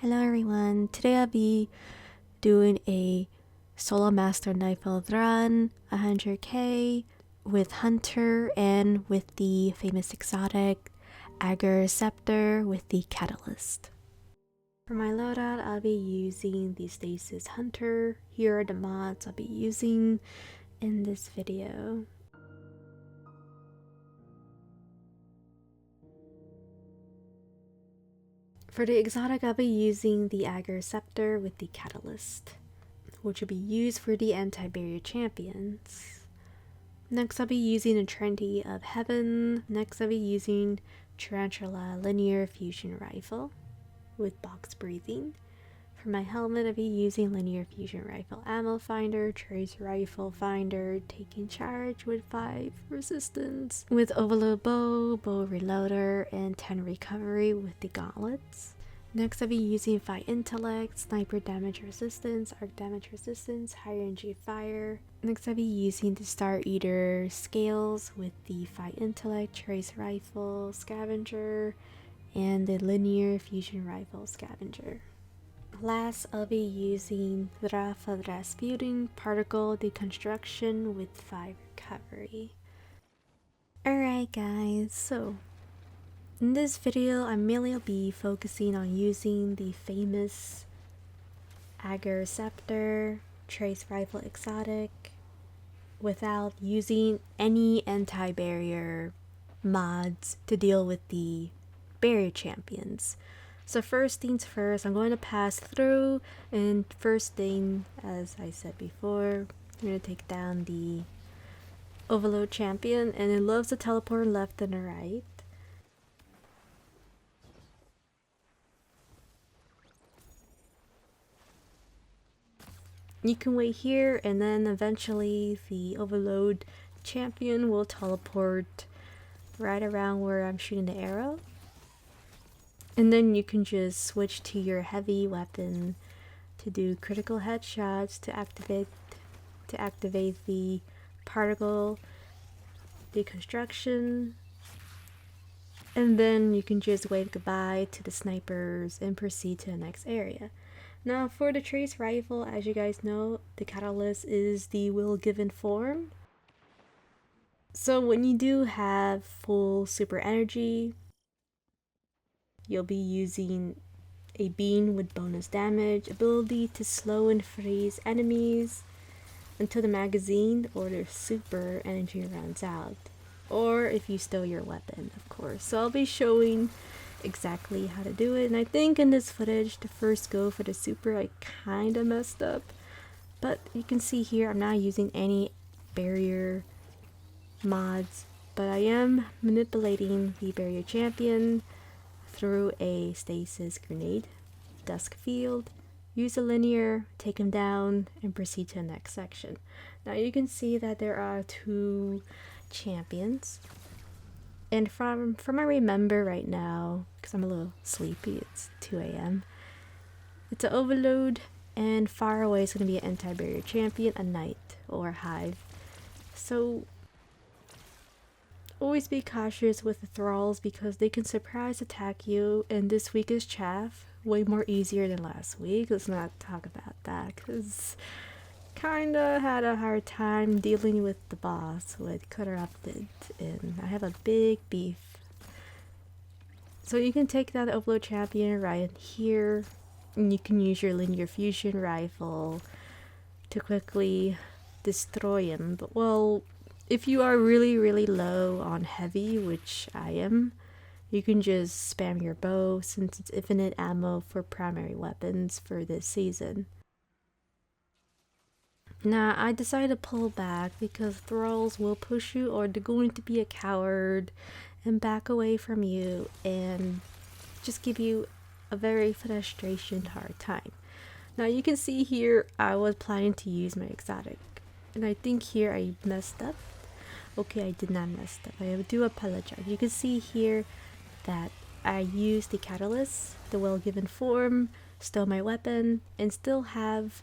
Hello everyone, today I'll be doing a solo Master Nightfall run, 100k, with Hunter and with the famous exotic Ager's Scepter with the Catalyst. For my loadout, I'll be using the Stasis Hunter. Here are the mods I'll be using in this video. For the exotic, I'll be using the Ager Scepter with the Catalyst, which will be used for the anti-barrier champions. Next, I'll be using a Trinity of Heaven. Next, I'll be using Tarantula Linear Fusion Rifle with box breathing. For my helmet, I'll be using Linear Fusion Rifle Ammo Finder, Trace Rifle Finder, taking charge with 5 resistance, with Overload Bow, Bow Reloader, and 10 recovery with the gauntlets. Next, I'll be using 5 Intellect, Sniper Damage Resistance, Arc Damage Resistance, Higher Energy Fire. Next, I'll be using the Star Eater Scales with the 5 Intellect, Trace Rifle, Scavenger, and the Linear Fusion Rifle Scavenger. Last, I'll be using Rasputin Particle Deconstruction with 5 recovery. Alright guys, so in this video I mainly will be focusing on using the famous Ager Scepter Trace Rifle Exotic without using any anti-barrier mods to deal with the barrier champions. So first things first, I'm going to pass through, and first thing, as I said before, I'm going to take down the Overload champion, and it loves to teleport left and right. You can wait here, and then eventually the Overload champion will teleport right around where I'm shooting the arrow. And then you can just switch to your heavy weapon to do critical headshots to activate the particle deconstruction. And then you can just wave goodbye to the snipers and proceed to the next area. Now for the trace rifle, as you guys know, the catalyst is the will given form. So when you do have full super energy, you'll be using a beam with bonus damage, ability to slow and freeze enemies until the magazine or the super energy runs out, or if you steal your weapon, of course. So I'll be showing exactly how to do it, and I think in this footage, the first go for the super, I kind of messed up, but you can see here I'm not using any barrier mods, but I am manipulating the barrier champion through a stasis grenade, dusk field, use a linear, take him down, and proceed to the next section. Now you can see that there are 2 champions, and from I remember right now, because I'm a little sleepy, it's 2 a.m. It's an Overload, and far away is going to be an anti-barrier champion, a knight, or hive. So always be cautious with the thralls because they can surprise attack you, and this week is chaff, way more easier than last week. Let's not talk about that because kinda had a hard time dealing with the boss with corrupted, and I have a big beef. So you can take that Overload champion right here, and you can use your linear fusion rifle to quickly destroy him. But well, if you are really low on heavy, which I am, you can just spam your bow since it's infinite ammo for primary weapons for this season. Now, I decided to pull back because thralls will push you, or they're going to be a coward and back away from you and just give you a very frustration hard time. Now you can see here I was planning to use my exotic, and I think here I messed up. Okay, I did not mess up. I do apologize. You can see here that I used the catalyst, the well-given form, stole my weapon, and still have,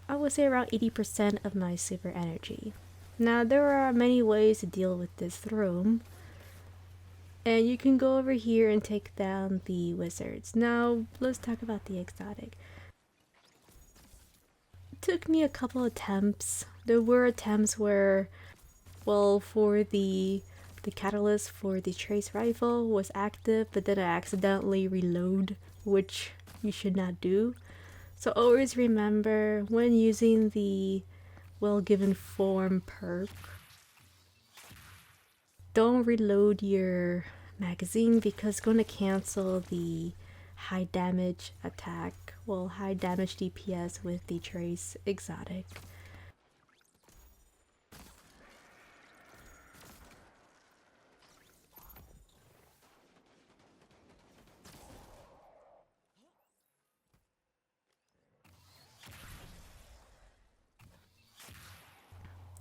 I would say, around 80% of my super energy. Now there are many ways to deal with this room. And you can go over here and take down the wizards. Now, let's talk about the exotic. It took me a couple attempts. There were attempts where, well, for the catalyst for the trace rifle was active, but then I accidentally reload, which you should not do. So always remember when using the well given form perk, don't reload your magazine because it's going to cancel the high damage attack, well, high damage DPS with the trace exotic.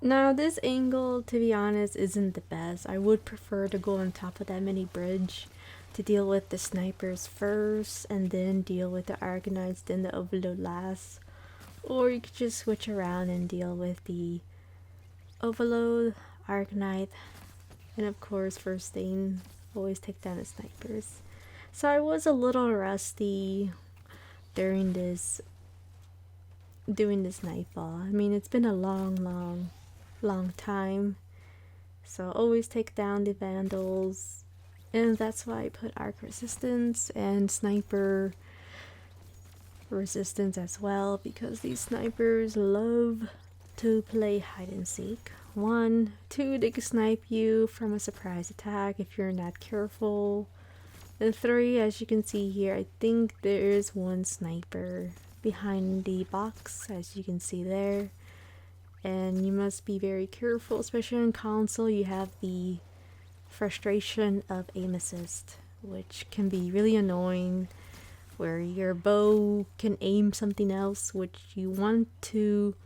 Now this angle, to be honest, isn't the best. I would prefer to go on top of that mini bridge to deal with the snipers first and then deal with the Argonauts, then the Overload last. Or you could just switch around and deal with the Overload, Argonaut, and of course first thing, always take down the snipers. So I was a little rusty during this nightfall. I mean, it's been a long time, so always take down the vandals, and that's why I put arc resistance and sniper resistance as well, because these snipers love to play hide and seek. 1, 2, they can snipe you from a surprise attack if you're not careful. And 3, as you can see here, I think there is one sniper behind the box, as you can see there. And you must be very careful, especially on console. You have the frustration of aim assist, which can be really annoying, where your bow can aim something else, which you want to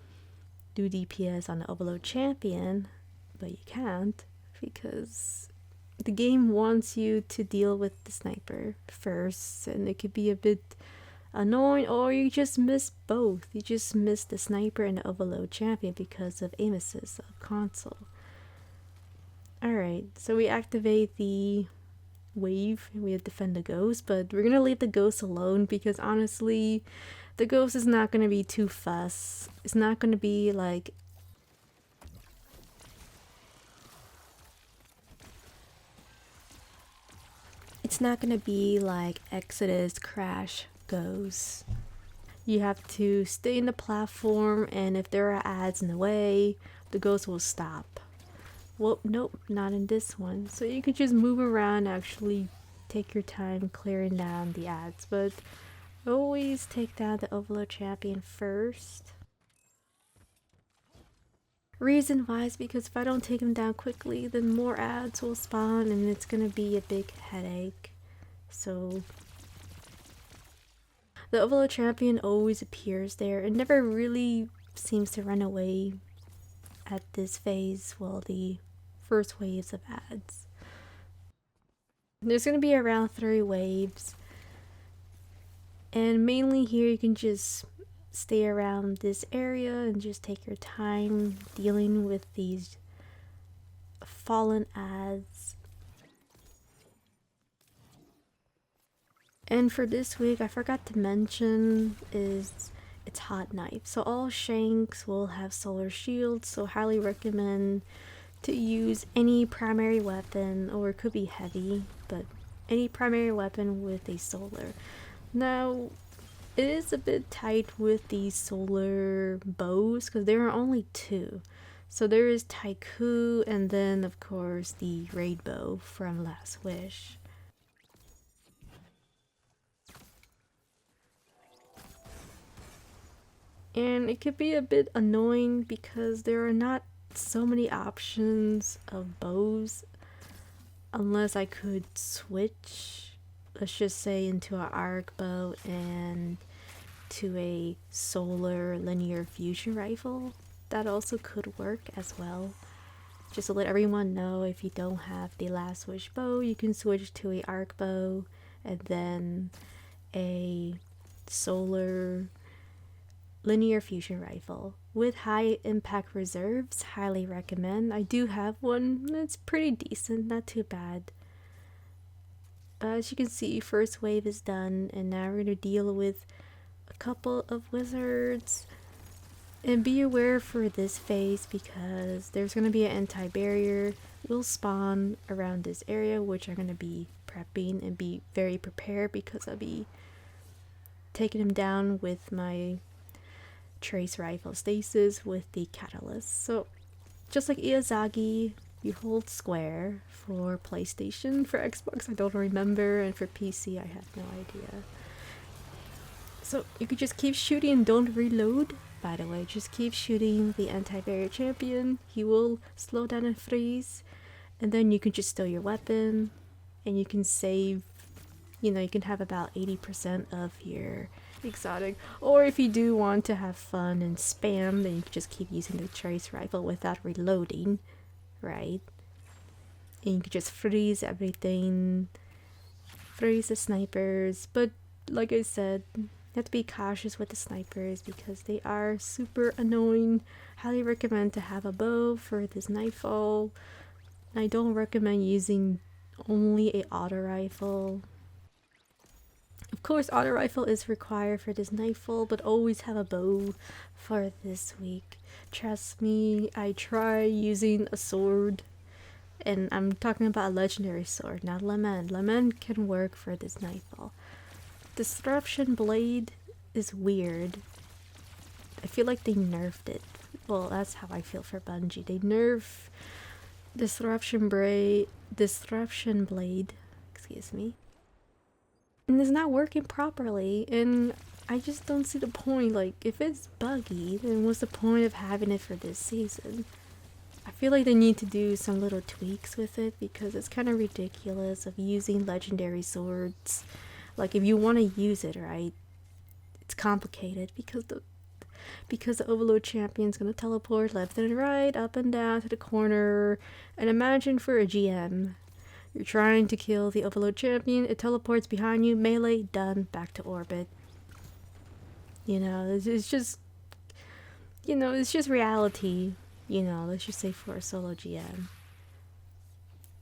do DPS on the Overload champion, but you can't because the game wants you to deal with the sniper first, and it could be a bit annoying, or you just miss both. You just miss the sniper and the Overload champion because of aim assist of console. Alright, so we activate the wave and we defend the ghost, but we're gonna leave the ghost alone because honestly, the ghost is not gonna be too fuss. It's not gonna be like Exodus Crash goes. You have to stay in the platform, and if there are ads in the way, the ghost will stop. Well, nope, not in this one. So you could just move around, actually take your time clearing down the ads, but always take down the Overload champion first. Reason why is because if I don't take him down quickly, then more ads will spawn and it's gonna be a big headache. So the Overload champion always appears there. It never really seems to run away at this phase, well, the first waves of ads. There's gonna be around 3 waves, and mainly here you can just stay around this area and just take your time dealing with these fallen ads. And for this week, I forgot to mention is it's hot knife. So all shanks will have solar shields, so highly recommend to use any primary weapon, or it could be heavy, but any primary weapon with a solar. Now, it is a bit tight with these solar bows because there are only 2. So there is Taiku and then of course the raid bow from Last Wish. And it could be a bit annoying because there are not so many options of bows unless I could switch, let's just say, into an arc bow and to a solar linear fusion rifle. That also could work as well. Just to let everyone know, if you don't have the Last Wish bow, you can switch to a arc bow and then a solar linear fusion rifle with high impact reserves. Highly recommend. I do have one. It's pretty decent, not too bad. As you can see, first wave is done, and now we're gonna deal with a couple of wizards. And be aware for this phase because there's gonna be an anti-barrier will spawn around this area, which I'm gonna be prepping and be very prepared because I'll be taking him down with my trace rifle stasis with the catalyst. So just like Iyazaki, you hold square for PlayStation. For Xbox I don't remember, and for PC I have no idea. So you could just keep shooting and don't reload. By the way, just keep shooting the anti-barrier champion. He will slow down and freeze, and then you can just steal your weapon and you can save, you know, you can have about 80% of your exotic. Or if you do want to have fun and spam, then you can just keep using the trace rifle without reloading, right? And you can just freeze everything, freeze the snipers. But like I said, you have to be cautious with the snipers because they are super annoying. Highly recommend to have a bow for this Nightfall. I don't recommend using only a auto rifle. Of course, auto rifle is required for this Nightfall, but always have a bow for this week. Trust me, I try using a sword, and I'm talking about a legendary sword, not Lament. Lament can work for this Nightfall. Disruption Blade is weird. I feel like they nerfed it. Well, that's how I feel for Bungie. They nerf Disruption Blade, excuse me. And it's not working properly, and I just don't see the point. Like, if it's buggy, then what's the point of having it for this season? I feel like they need to do some little tweaks with it because it's kind of ridiculous of using legendary swords. Like, if you want to use it, right, it's complicated because the Overload Champion's gonna teleport left and right, up and down to the corner. And imagine for a GM, you're trying to kill the Overload Champion, it teleports behind you, melee, done, back to orbit. You know, it's just, you know, it's just reality. You know, let's just say for a solo GM.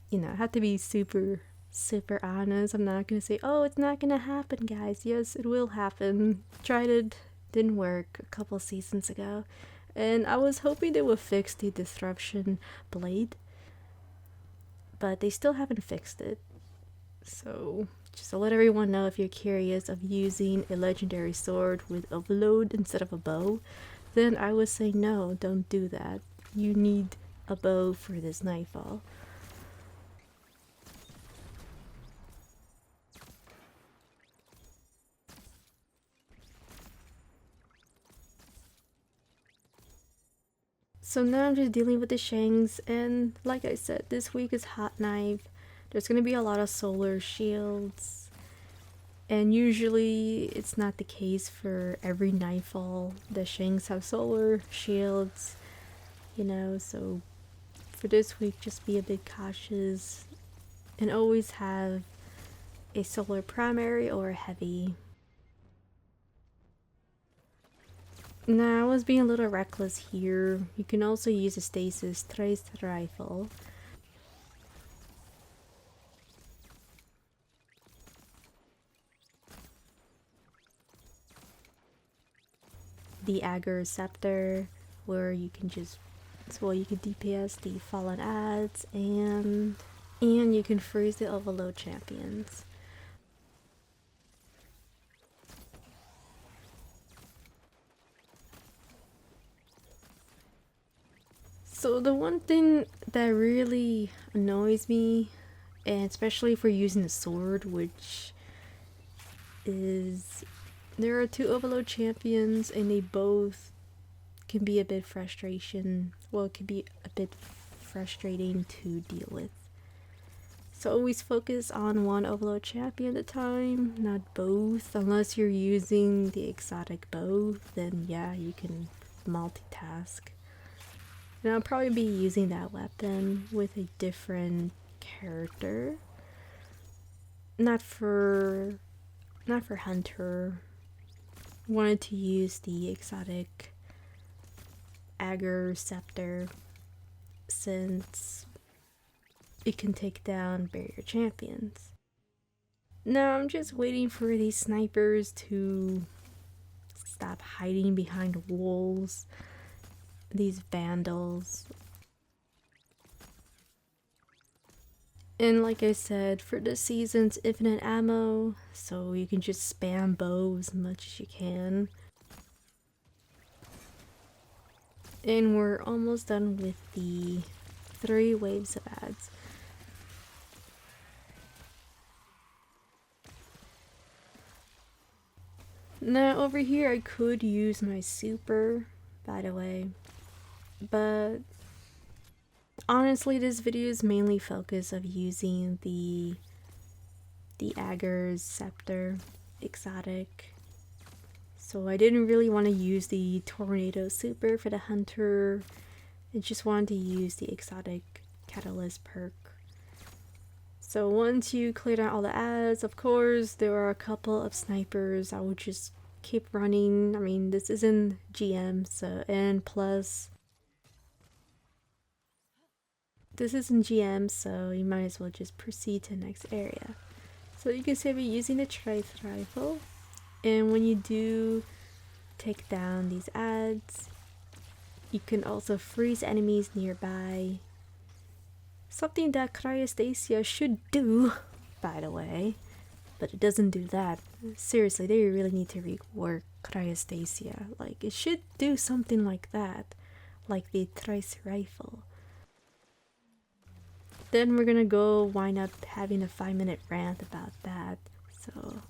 You know, I have to be super honest. I'm not gonna say, oh, it's not gonna happen, guys. Yes, it will happen. Tried it, didn't work a couple seasons ago. And I was hoping they would fix the Disruption Blade, but they still haven't fixed it. So just to let everyone know, if you're curious of using a legendary sword with Overload instead of a bow, then I would say no, don't do that. You need a bow for this Nightfall. So now I'm just dealing with the Shanks, and like I said, this week is Hot Knife. There's going to be a lot of solar shields, and usually it's not the case for every Nightfall. The Shanks have solar shields, you know, so for this week just be a bit cautious and always have a solar primary or a heavy. Now, I was being a little reckless here. You can also use a stasis trace rifle. The Ager Scepter, where you can just, well, you can DPS the fallen adds, and you can freeze the Overload champions. So the one thing that really annoys me, and especially for using a sword, which is there are two Overload champions and they both can be a bit frustrating to deal with. So always focus on one Overload champion at a time, not both. Unless you're using the exotic bow, then yeah, you can multitask. And I'll probably be using that weapon with a different character. Not for Hunter. Wanted to use the exotic Ager Scepter since it can take down barrier champions. Now I'm just waiting for these snipers to stop hiding behind walls. These vandals. And like I said, for this season's infinite ammo, so you can just spam bow as much as you can. And we're almost done with the 3 waves of ads. Now over here I could use my super, by the way, but honestly this video is mainly focused of using the Ager's Scepter exotic. So I didn't really want to use the tornado super for the hunter. I just wanted to use the exotic catalyst perk. So once you cleared out all the ads, of course, there are a couple of snipers. I would just keep running. I mean, this isn't GM, so, and plus, this isn't GM, so you might as well just proceed to the next area. So you can see I'll be using the rifle, and when you do take down these ads, you can also freeze enemies nearby. Something that Cryostasia should do, by the way, but it doesn't do that. Seriously, they really need to rework Cryostasia. Like, it should do something like that, like the Trice rifle. Then we're gonna go wind up having a 5-minute rant about that, so...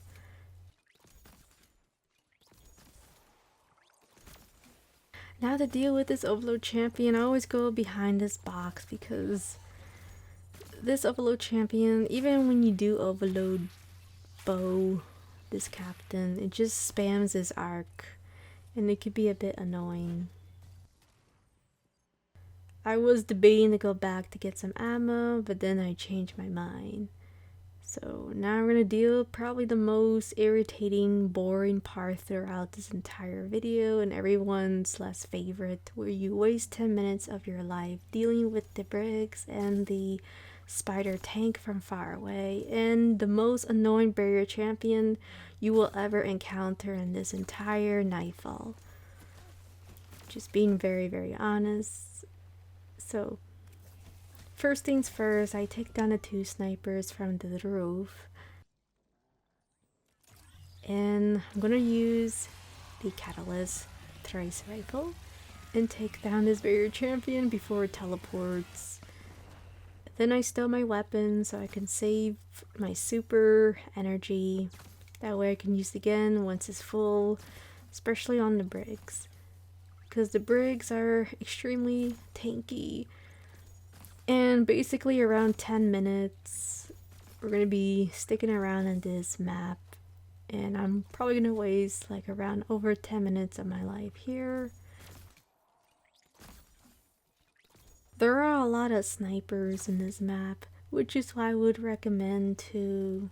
Now to deal with this Overload Champion, I always go behind this box because this Overload Champion, even when you do Overload Bow, this captain, it just spams his arc and it could be a bit annoying. I was debating to go back to get some ammo, but then I changed my mind. So now we're gonna deal probably the most irritating, boring part throughout this entire video and everyone's last favorite, where you waste 10 minutes of your life dealing with the Brigs and the spider tank from far away, and the most annoying barrier champion you will ever encounter in this entire Nightfall. Just being very, very honest. So, first things first, I take down the 2 snipers from the roof. And I'm gonna use the Catalyst Thrice Rifle and take down this barrier champion before it teleports. Then I stow my weapon so I can save my super energy. That way I can use it again once it's full, especially on the Brigs. Because the Brigs are extremely tanky. And basically around 10 minutes, we're going to be sticking around in this map. And I'm probably going to waste like around over 10 minutes of my life here. There are a lot of snipers in this map, which is why I would recommend to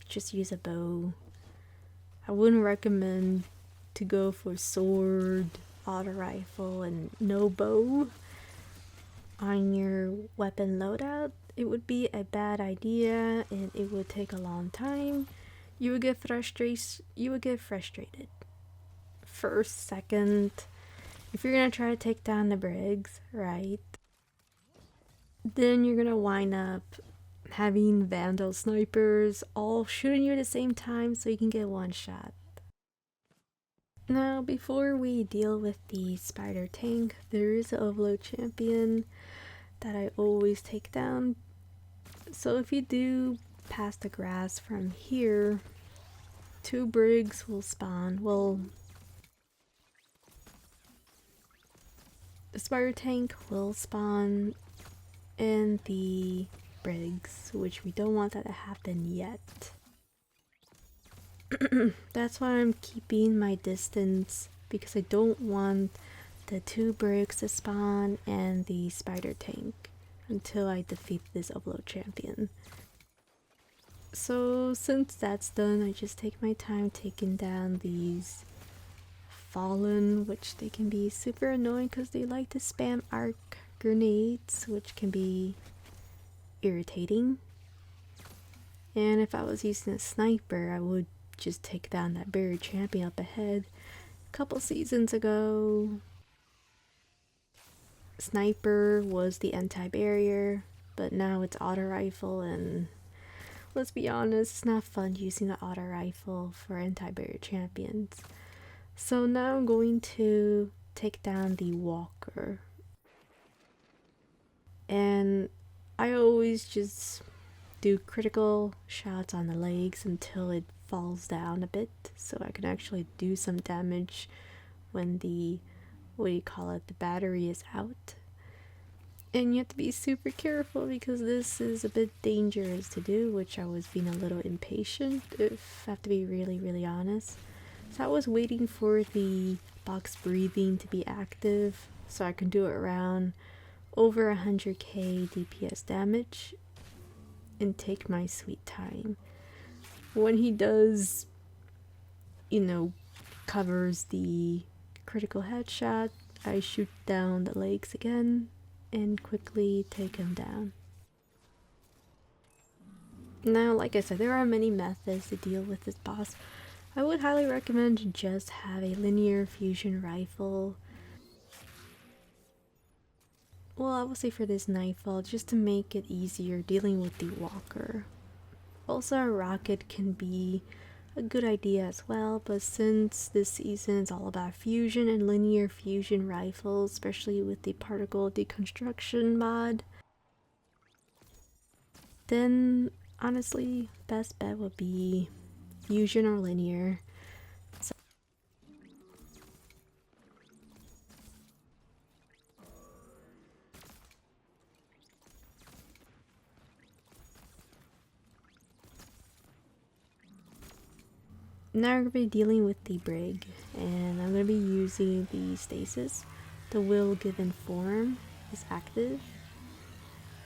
just use a bow. I wouldn't recommend to go for sword, auto rifle, and no bow on your weapon loadout. It would be a bad idea and it would take a long time. You would get frustrated. First, second, if you're gonna try to take down the Brigs, right? Then you're gonna wind up having Vandal snipers all shooting you at the same time so you can get one shot. Now, before we deal with the spider tank, there is an Overload Champion that I always take down. So if you do pass the grass from here, 2 Brigs will spawn. Well, the spider tank will spawn and the Brigs, which we don't want that to happen yet. That's why I'm keeping my distance, because I don't want the 2 Brigs to spawn and the spider tank until I defeat this Overload Champion. So since that's done, I just take my time taking down these Fallen, which they can be super annoying because they like to spam arc grenades, which can be irritating. And if I was using a sniper, I would just take down that barrier champion up ahead. A couple seasons ago, sniper was the anti-barrier, but now it's auto rifle, and let's be honest, it's not fun using the auto rifle for anti-barrier champions. So now I'm going to take down the walker. And I always just do critical shots on the legs until it falls down a bit, so I can actually do some damage when the, what do you call it, the battery is out. And you have to be super careful because this is a bit dangerous to do, which I was being a little impatient, if I have to be really honest. So I was waiting for the box breathing to be active so I can do it around over 100k DPS damage and take my sweet time. When he does, you know, covers the critical headshot, I shoot down the legs again and quickly take him down. Now, like I said, there are many methods to deal with this boss. I would highly recommend to just have a linear fusion rifle. Well, I will say for this Nightfall, just to make it easier dealing with the walker. Also, a rocket can be a good idea as well, but since this season is all about fusion and linear fusion rifles, especially with the particle deconstruction mod, then honestly, best bet would be fusion or linear. Now we're going to be dealing with the Brig, and I'm going to be using the stasis. The will given form is active,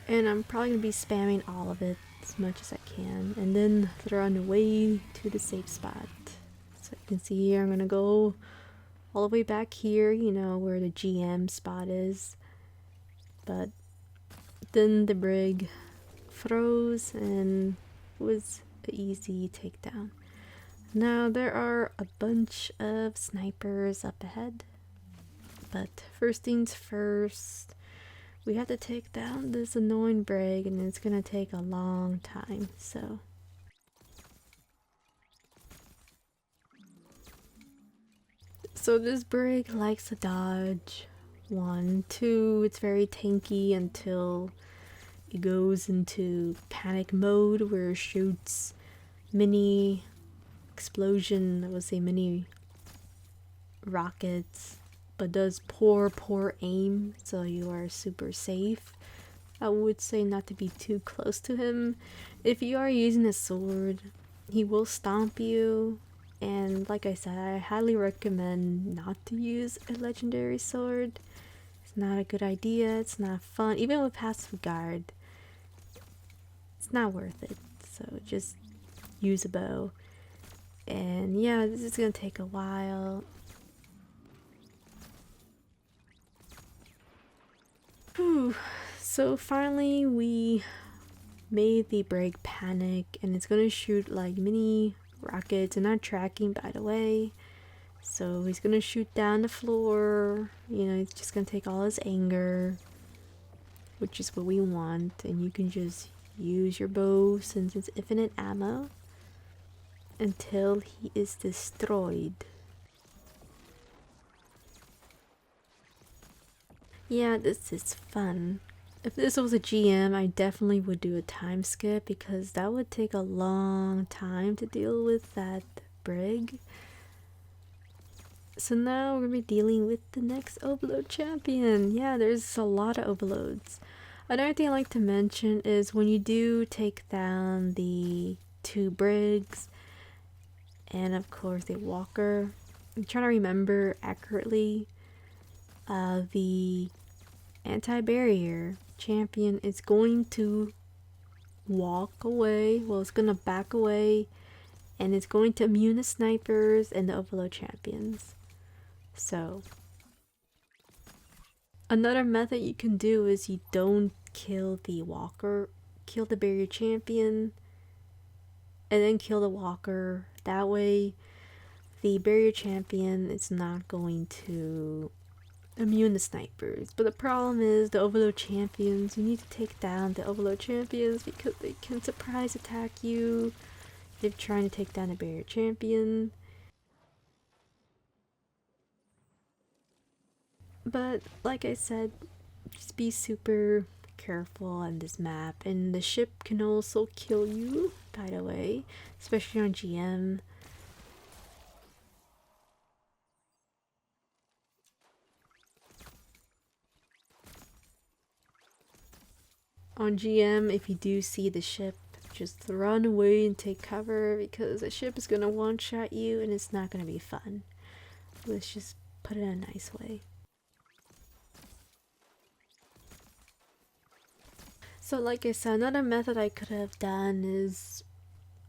and I'm probably going to be spamming all of it as much as I can, and then throw on the way to the safe spot. So you can see here I'm going to go all the way back here, you know, where the GM spot is, but then the Brig froze and was an easy takedown. Now there are a bunch of snipers up ahead, but first things first, we have to take down this annoying Brig, and it's gonna take a long time, so this Brig likes to dodge. 1, 2, it's very tanky until it goes into panic mode where it shoots mini explosion, I would say mini rockets, but does poor aim, so you are super safe. I would say not to be too close to him. If you are using a sword, he will stomp you, and like I said, I highly recommend not to use a legendary sword. It's not a good idea, it's not fun, even with passive guard. It's not worth it, so just use a bow. And yeah, this is gonna take a while. Whew. So finally we made the Brig panic, and it's gonna shoot like mini rockets, and not tracking, by the way. So he's gonna shoot down the floor, you know, it's just gonna take all his anger, which is what we want, and you can just use your bow since it's infinite ammo until he is destroyed. Yeah, this is fun. If this was a GM, I definitely would do a time skip because that would take a long time to deal with that Brig. So now we're going to be dealing with the next overload champion. Yeah, there's a lot of overloads. Another thing I like to mention is when you do take down the 2 Brigs, and of course the walker, I'm trying to remember accurately, the anti-barrier champion is going to walk away, well, it's going to back away, and it's going to immune the snipers and the overload champions. So another method you can do is you don't kill the walker, kill the barrier champion, and then kill the walker. That way the barrier champion is not going to immune the snipers. But the problem is the overload champions, you need to take down the overload champions because they can surprise attack you if you're trying to take down a barrier champion. But like I said, just be super careful on this map, and the ship can also kill you, by the way, especially on GM. On GM, if you do see the ship, just run away and take cover because the ship is gonna one-shot you and it's not gonna be fun. Let's just put it in a nice way. So like I said, another method I could have done is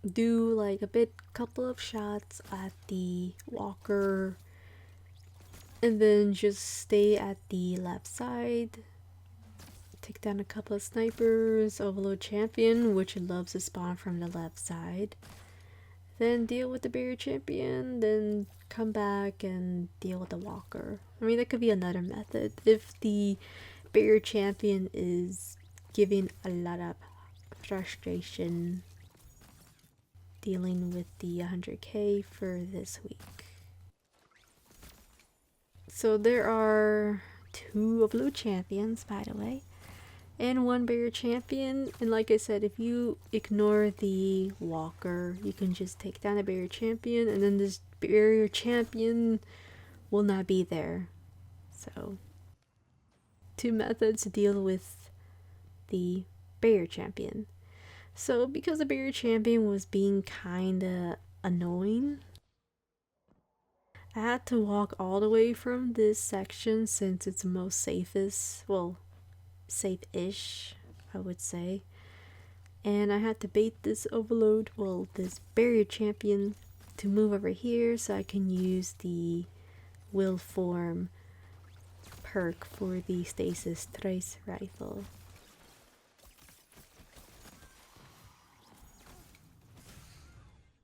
do like a couple of shots at the walker and then just stay at the left side, take down a couple of snipers, overload champion, which loves to spawn from the left side, then deal with the barrier champion, then come back and deal with the walker. I mean, that could be another method if the barrier champion is giving a lot of frustration dealing with the 100k for this week. So there are 2 overload champions, by the way, and 1 barrier champion. And like I said, if you ignore the walker, you can just take down the barrier champion, and then this barrier champion will not be there. So 2 methods to deal with the barrier champion. So because the barrier champion was being kinda annoying, I had to walk all the way from this section since it's the most safest, well, safe-ish, I would say. And I had to bait this overload, well, this barrier champion to move over here so I can use the will form perk for the stasis trace rifle.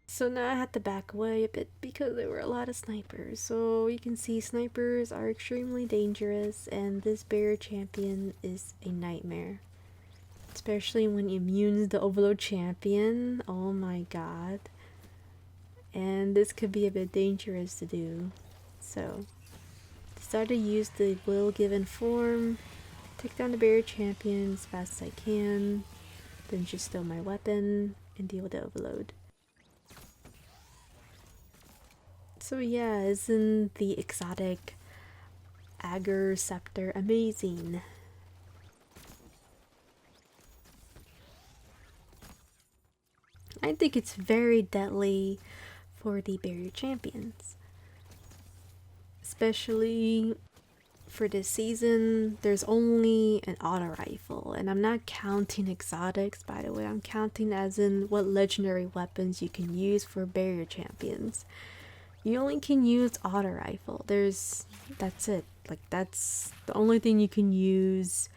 So now I had to back away a bit because there were a lot of snipers. So you can see snipers are extremely dangerous, and this barrier champion is a nightmare. Especially when he immunes the overload champion. Oh my god. And this could be a bit dangerous to do. So decided to use the will given form, take down the barrier champion as fast as I can, then just steal my weapon and deal with the overload. So yeah, isn't the exotic Ager Scepter amazing? I think it's very deadly for the barrier champions. Especially for this season, there's only an auto rifle, and I'm not counting exotics, by the way. I'm counting as in what legendary weapons you can use for barrier champions. You only can use auto rifle. That's it. Like, that's the only thing you can use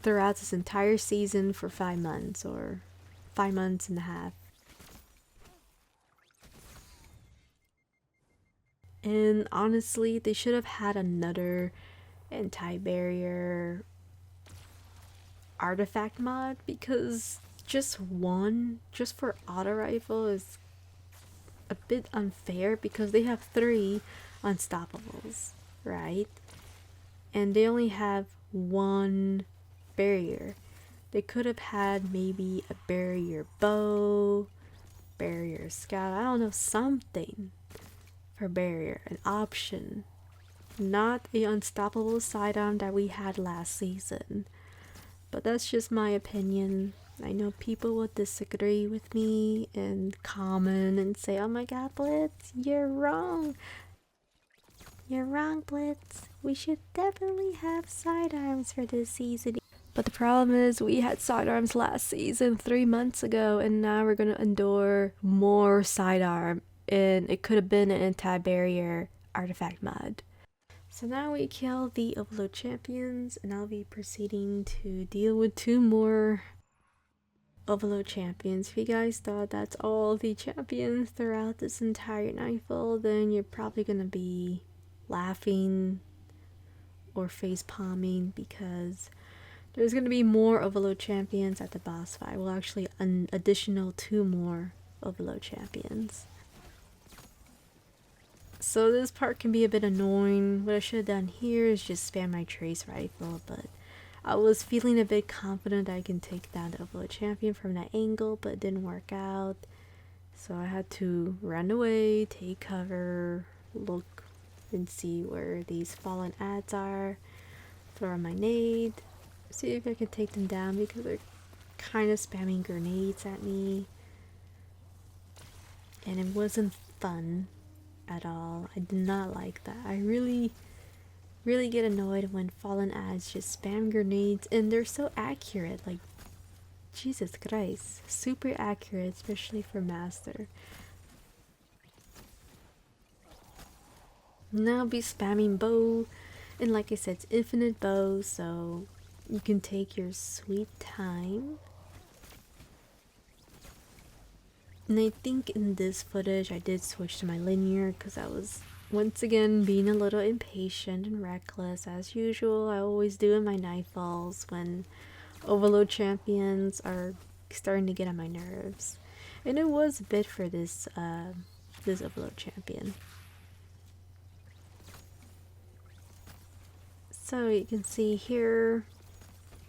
throughout this entire season for 5 months or 5 months and a half. And honestly, they should have had another anti-barrier artifact mod, because just for auto rifle is a bit unfair because they have 3 unstoppables, right? And they only have 1 barrier. They could have had maybe a barrier bow, barrier scout, I don't know, something for barrier, an option. Not a unstoppable sidearm that we had last season. But that's just my opinion. I know people will disagree with me and comment and say, oh my god, Blitz, you're wrong. You're wrong, Blitz. We should definitely have sidearms for this season. But the problem is we had sidearms last season 3 months ago, and now we're going to endure more sidearm, and it could have been an anti-barrier artifact mod. So now we kill the overload champions, and I'll be proceeding to deal with 2 more overload champions. If you guys thought that's all the champions throughout this entire Nightfall, then you're probably gonna be laughing or face palming, because there's gonna be more overload champions at the boss fight. Well, actually an additional 2 more overload champions. So this part can be a bit annoying. What I should have done here is just spam my trace rifle, but I was feeling a bit confident I can take down the overload champion from that angle, but it didn't work out. So I had to run away, take cover, look and see where these fallen ads are, throw my nade, see if I can take them down because they're kind of spamming grenades at me. And it wasn't fun at all. I did not like that. I really get annoyed when fallen ads just spam grenades and they're so accurate. Like, Jesus Christ, super accurate, especially for Master. Now I'll be spamming bow, and like I said, it's infinite bow, so you can take your sweet time. And I think in this footage I did switch to my linear because I was once again being a little impatient and reckless as usual. I always do in my Nightfalls when overload champions are starting to get on my nerves. And it was a bit for this this overload champion. So you can see here,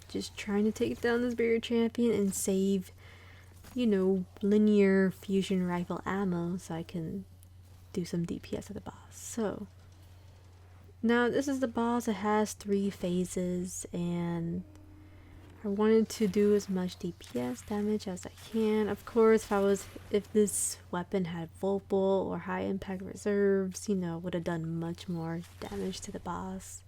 just trying to take down this barrier champion and save, you know, linear fusion rifle ammo so I can do some DPS at the boss. So now this is the boss. It has 3 phases and I wanted to do as much DPS damage as I can. Of course, if this weapon had Volpal or high impact reserves, you know, would have done much more damage to the boss.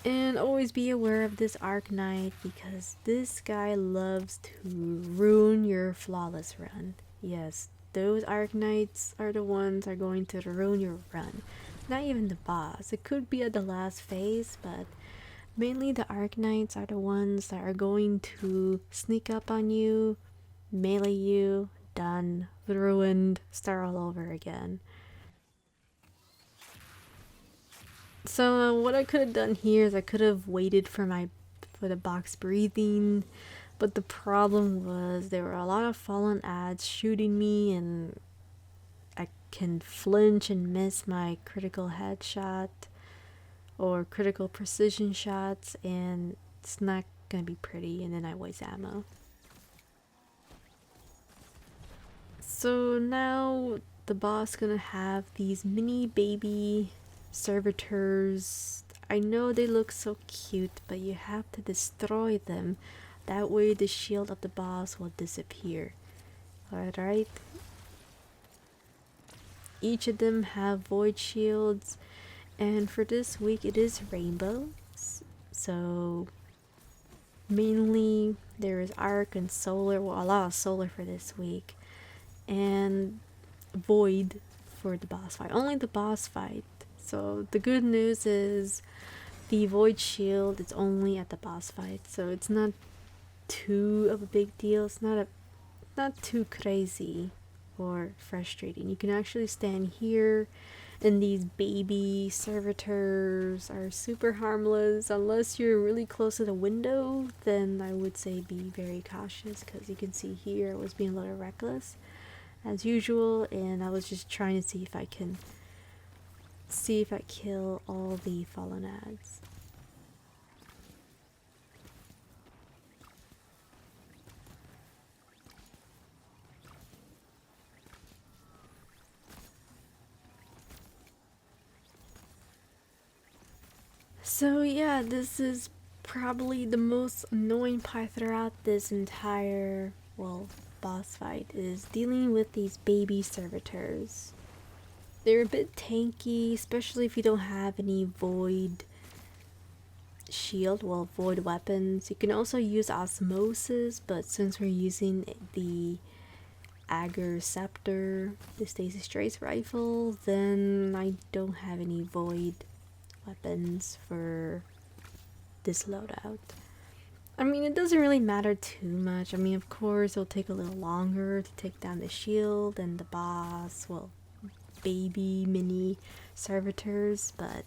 And always be aware of this Arc Knight because this guy loves to ruin your flawless run. Yes, those Arc Knights are the ones that are going to ruin your run. Not even the boss. It could be at the last phase, but mainly the Arc Knights are the ones that are going to sneak up on you, melee you, done, ruined, start all over again. So what I could have done here is I could have waited for the box breathing, but the problem was there were a lot of fallen ads shooting me and I can flinch and miss my critical headshot or critical precision shots and it's not gonna be pretty, and then I waste ammo. So now the boss gonna have these mini baby servitors. I know they look so cute, but you have to destroy them. That way the shield of the boss will disappear. Alright? Each of them have void shields, and for this week it is rainbow. So mainly there is arc and solar, well, a lot of solar for this week, and void for the boss fight. Only the boss fight. So the good news is the void shield is only at the boss fight, so it's not too of a big deal. It's not too crazy or frustrating. You can actually stand here, and these baby servitors are super harmless unless you're really close to the window. Then I would say be very cautious, because you can see here I was being a little reckless as usual, and I was just trying to see if I kill all the fallen ads. So yeah, this is probably the most annoying part throughout this entire, well, boss fight, is dealing with these baby servitors. They're a bit tanky, especially if you don't have any void shield, well, void weapons. You can also use osmosis, but since we're using the Ager Scepter, the stasis trace rifle, then I don't have any void weapons for this loadout. I mean, it doesn't really matter too much. I mean, of course, it'll take a little longer to take down the shield and the boss, well, baby mini servitors, but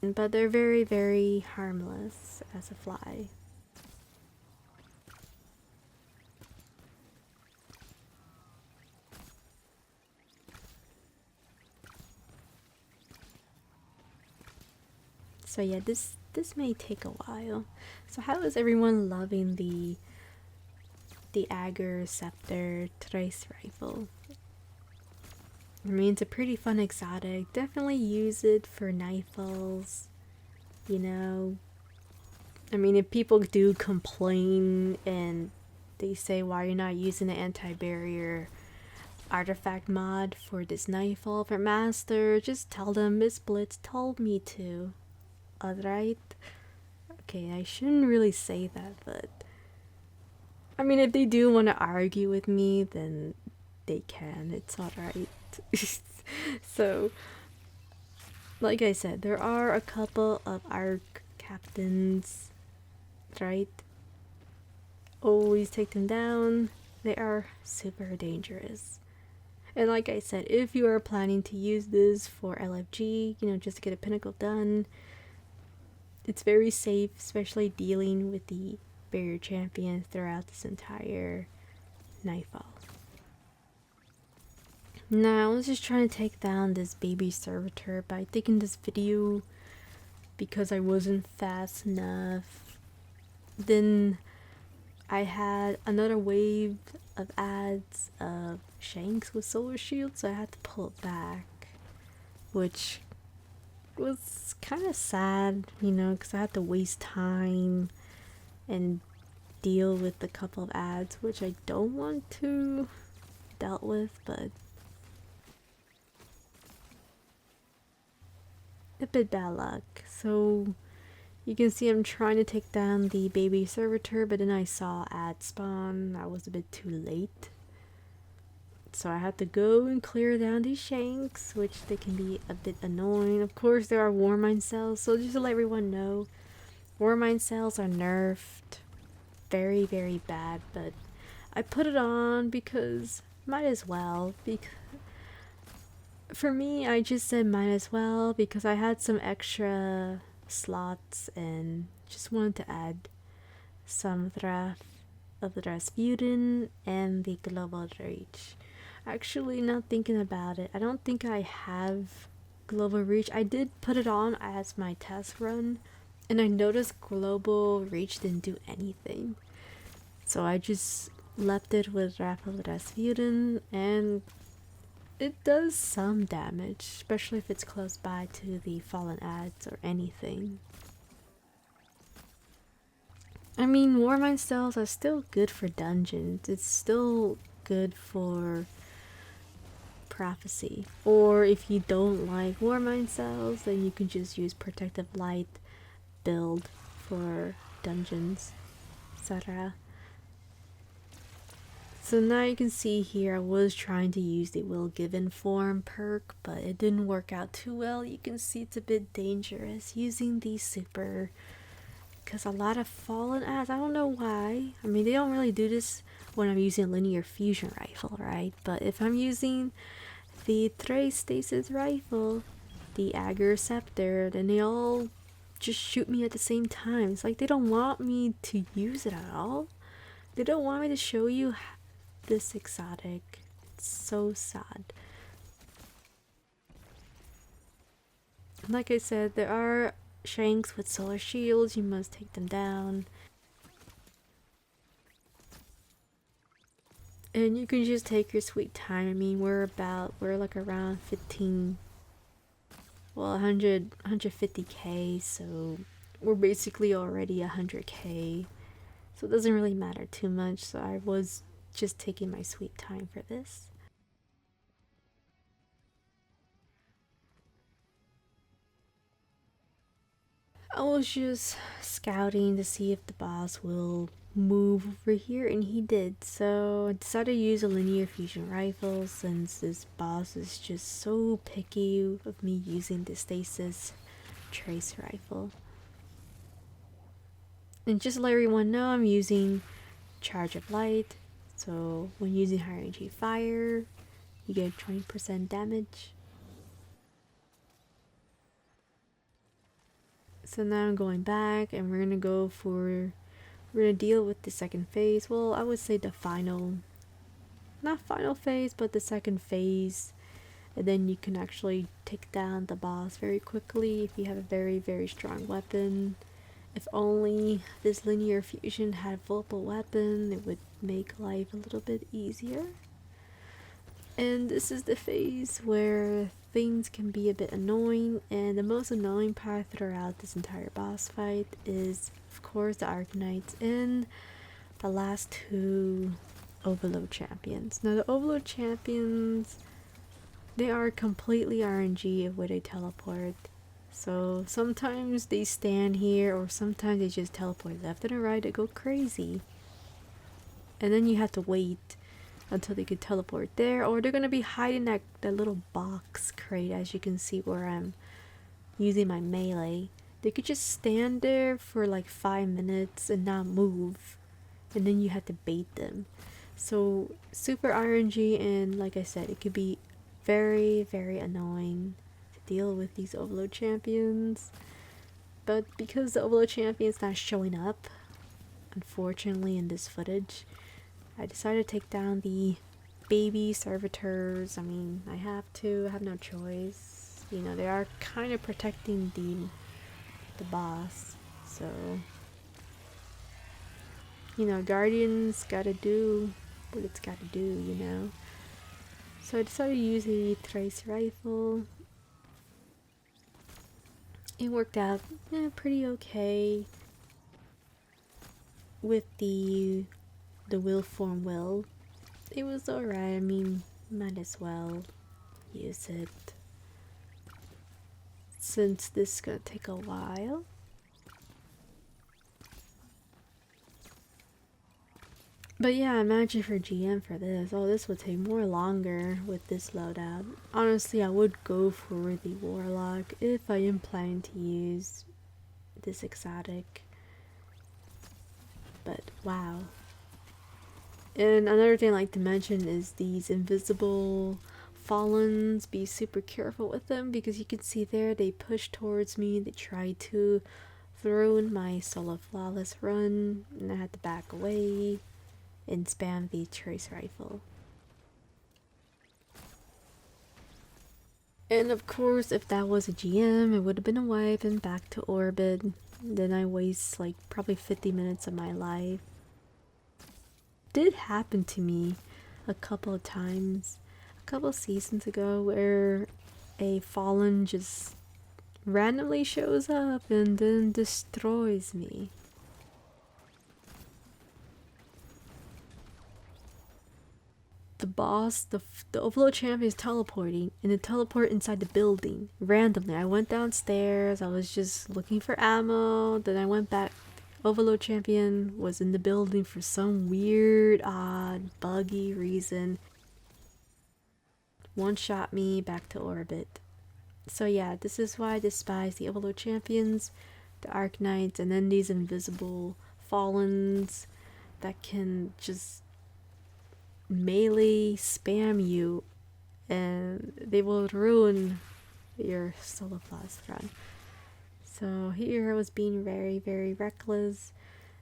they're very, very harmless as a fly. So yeah, this may take a while. So how is everyone loving the Ager Scepter trace rifle? I mean, it's a pretty fun exotic. Definitely use it for nightfalls, you know. I mean, if people do complain and they say why you're not using the anti-barrier artifact mod for this nightfall for master, just tell them MsBlitz told me to. Alright? Okay, I shouldn't really say that, but I mean, if they do want to argue with me, then they can. It's alright. So, like I said, there are a couple of arc captains, right? Always take them down. They are super dangerous. And like I said, if you are planning to use this for LFG, you know, just to get a pinnacle done, it's very safe, especially dealing with the barrier champions throughout this entire nightfall. Now, I was just trying to take down this baby servitor, but I think in this video, because I wasn't fast enough, then I had another wave of ads of Shanks with solar shield, so I had to pull it back, which was kind of sad, you know, because I had to waste time and deal with a couple of ads, which I don't want to dealt with, but a bit bad luck. So you can see I'm trying to take down the baby servitor, but then I saw ad spawn. I was a bit too late. So I had to go and clear down these Shanks, which they can be a bit annoying. Of course, there are Warmind cells, so just to let everyone know, Warmind cells are nerfed. Very, very bad, but I put it on because might as well. For me, I just said might as well because I had some extra slots and just wanted to add some draft of the Rasputin and the Global Reach. Actually, not thinking about it, I don't think I have Global Reach. I did put it on as my test run, and I noticed Global Reach didn't do anything. So I just left it with Wrath of the Rasputin, and it does some damage, especially if it's close by to the fallen ads or anything. I mean, Warmind cells are still good for dungeons. It's still good for prophecy. Or if you don't like Warmind cells, then you can just use Protective Light build for dungeons, etc. So now you can see here I was trying to use the Will Given Form perk, but it didn't work out too well. You can see it's a bit dangerous using the super, because a lot of fallen ads, I don't know why. I mean, they don't really do this when I'm using a linear fusion rifle, right? But if I'm using the Trace Stasis rifle, the Ager Scepter, then they all just shoot me at the same time. It's like they don't want me to use it at all. They don't want me to show you this exotic. It's so sad. Like I said, there are Shanks with solar shields. You must take them down. And you can just take your sweet time. I mean, we're like around 15, well, 150k, so we're basically already 100k. So it doesn't really matter too much, so I was just taking my sweet time for this. I was just scouting to see if the boss will move over here, and he did. So I decided to use a linear fusion rifle since this boss is just so picky of me using the stasis trace rifle. And just to let everyone know, I'm using charge of light, so when using higher energy fire, you get 20% damage. So now I'm going back, and we're gonna deal with the second phase. Well, I would say the not final phase, but the second phase. And then you can actually take down the boss very quickly if you have a very, very strong weapon. If only this linear fusion had a vulnerable weapon, it would make life a little bit easier. And this is the phase where things can be a bit annoying, and the most annoying part throughout this entire boss fight is, of course, the Arknights and the last two Overload champions. Now the Overload champions, they are completely RNG where they teleport. So sometimes they stand here, or sometimes they just teleport left and right. They go crazy. And then you have to wait until they can teleport there, or they're gonna be hiding that little box crate, as you can see where I'm using my melee. They could just stand there for like 5 minutes and not move, and then you have to bait them. So super RNG, and like I said, it could be very, very annoying to deal with these Overload champions. But because the Overload champion's not showing up, unfortunately, in this footage, I decided to take down the baby servitors. I mean, I have no choice. You know, they are kind of protecting the boss. So, you know, Guardian's gotta do what it's gotta do, you know. So I decided to use the trace rifle. It worked out pretty okay with the will form will. It was alright. I mean, might as well use it since this is gonna take a while. But yeah, imagine for GM for this. Oh, this would take more longer with this loadout. Honestly, I would go for the Warlock if I am planning to use this exotic. But wow. And another thing I like to mention is these invisible Fallens. Be super careful with them, because you can see there they push towards me. They try to throw in my solo flawless run, and I had to back away and spam the trace rifle. And of course, if that was a GM, it would have been a wipe and back to orbit. Then I waste like probably 50 minutes of my life. Did happen to me a couple of times, a couple of seasons ago, where a Fallen just randomly shows up and then destroys me. The boss, the Overload champion is teleporting, and they teleport inside the building randomly. I went downstairs, I was just looking for ammo, then I went back. Overload champion was in the building for some weird, odd, buggy reason. One shot me back to orbit. So yeah, this is why I despise the Overload champions, the Arknights, and then these invisible Fallens that can just melee spam you, and they will ruin your solo class run. So here I was being very, very reckless.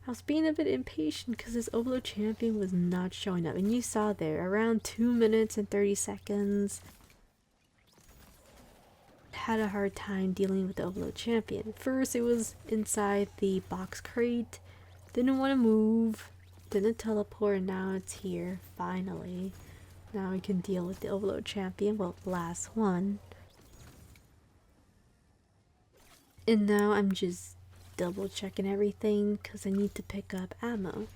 I was being a bit impatient because this Overload champion was not showing up. And you saw there, around 2 minutes and 30 seconds. Had a hard time dealing with the Overload champion. First, it was inside the box crate. Didn't want to move. Didn't teleport, and now it's here, finally. Now we can deal with the Overload champion. Well, last one. And now I'm just double checking everything because I need to pick up ammo.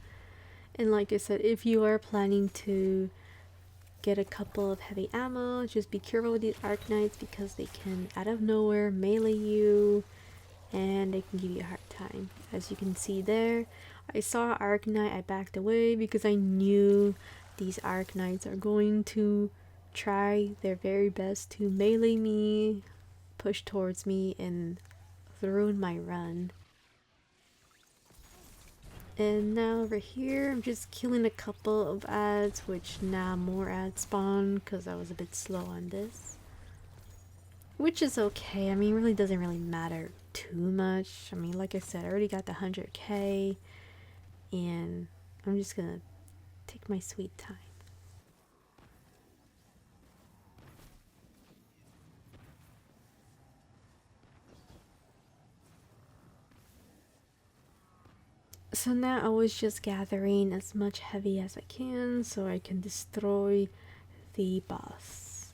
And like I said, if you are planning to get a couple of heavy ammo, just be careful with these Arknights, because they can out of nowhere melee you and they can give you a hard time. As you can see there, I saw Arknight, I backed away because I knew these Arknights are going to try their very best to melee me, push towards me, and ruined my run. And now over here, I'm just killing a couple of ads, which now more ads spawn because I was a bit slow on this. Which is okay. I mean, it really doesn't really matter too much. I mean, like I said, I already got the 100k, and I'm just gonna take my sweet time. So now I was just gathering as much heavy as I can so I can destroy the boss.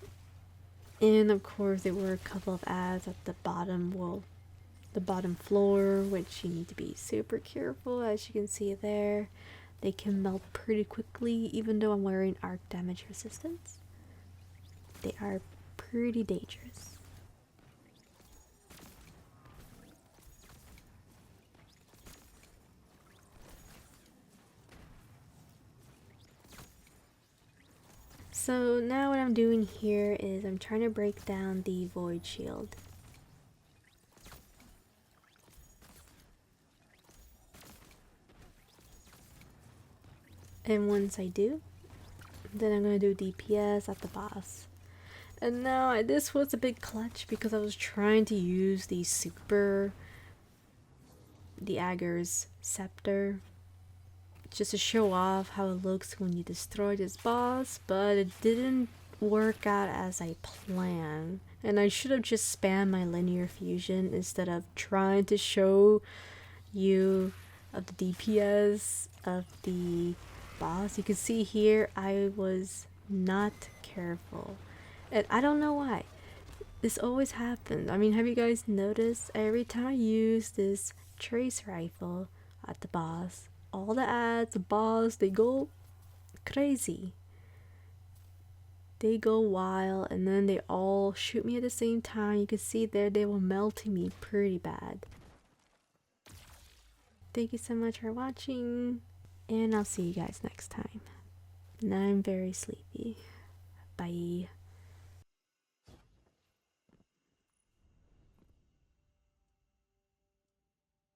And of course there were a couple of ads at the bottom, well, the bottom floor, which you need to be super careful. As you can see there, they can melt pretty quickly even though I'm wearing arc damage resistance. They are pretty dangerous. So now what I'm doing here is I'm trying to break down the void shield. And once I do, then I'm going to do DPS at the boss. And now this was a big clutch because I was trying to use the Ager's Scepter, just to show off how it looks when you destroy this boss, but it didn't work out as I planned. And I should have just spammed my linear fusion instead of trying to show you of the DPS of the boss. You can see here I was not careful, and I don't know why. This always happens. I mean, have you guys noticed every time I use this trace rifle at the boss, all the ads, the boss, they go crazy. They go wild, and then they all shoot me at the same time. You can see there they were melting me pretty bad. Thank you so much for watching, and I'll see you guys next time. Now I'm very sleepy. Bye.